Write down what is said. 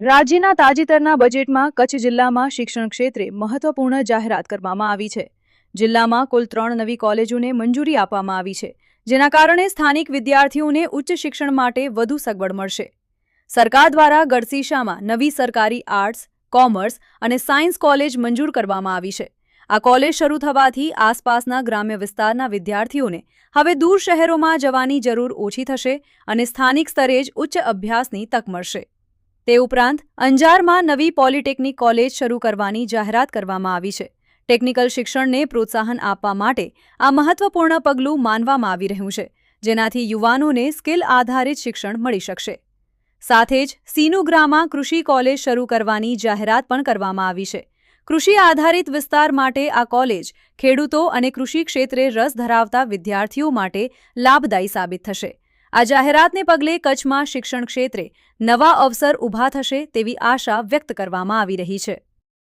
રાજ્યના તાજેતરના બજેટમાં કચ્છ જિલ્લામાં શિક્ષણ ક્ષેત્રે મહત્વપૂર્ણ જાહેરાત કરવામાં આવી છે. જિલ્લામાં કુલ 3 નવી કોલેજોને મંજૂરી આપવામાં આવી છે, જેના કારણે સ્થાનિક વિદ્યાર્થીઓને ઉચ્ચ શિક્ષણ માટે વધુ સગવડ મળશે. સરકાર દ્વારા ગઢસીસામાં નવી સરકારી આર્ટ્સ, કોમર્સ અને સાયન્સ કોલેજ મંજૂર કરવામાં આવી છે. આ કોલેજ શરૂ થવાથી આસપાસના ગ્રામ્ય વિસ્તારના વિદ્યાર્થીઓને હવે દૂર શહેરોમાં જવાની જરૂર ઓછી થશે અને સ્થાનિક સ્તરે જ ઉચ્ચ અભ્યાસની તક મળશે. તે ઉપરાંત અંજારમાં નવી પોલિટેકનિક કોલેજ શરૂ કરવાની જાહેરાત કરવામાં આવી છે. ટેકનિકલ શિક્ષણને પ્રોત્સાહન આપવા માટે આ મહત્વપૂર્ણ પગલું માનવામાં આવી રહ્યું છે, જેનાથી યુવાનોને સ્કિલ આધારિત શિક્ષણ મળી શકશે. સાથે જ સીનુગ્રામાં કૃષિ કોલેજ શરૂ કરવાની જાહેરાત પણ કરવામાં આવી છે. કૃષિ આધારિત વિસ્તાર માટે આ કોલેજ ખેડૂતો અને કૃષિ ક્ષેત્રે રસ ધરાવતા વિદ્યાર્થીઓ માટે લાભદાયી સાબિત થશે. આ જાહેરાતને પગલે કચ્છમાં શિક્ષણ ક્ષેત્રે નવા અવસર ઊભા થશે તેવી આશા વ્યક્ત કરવામાં આવી રહી છે.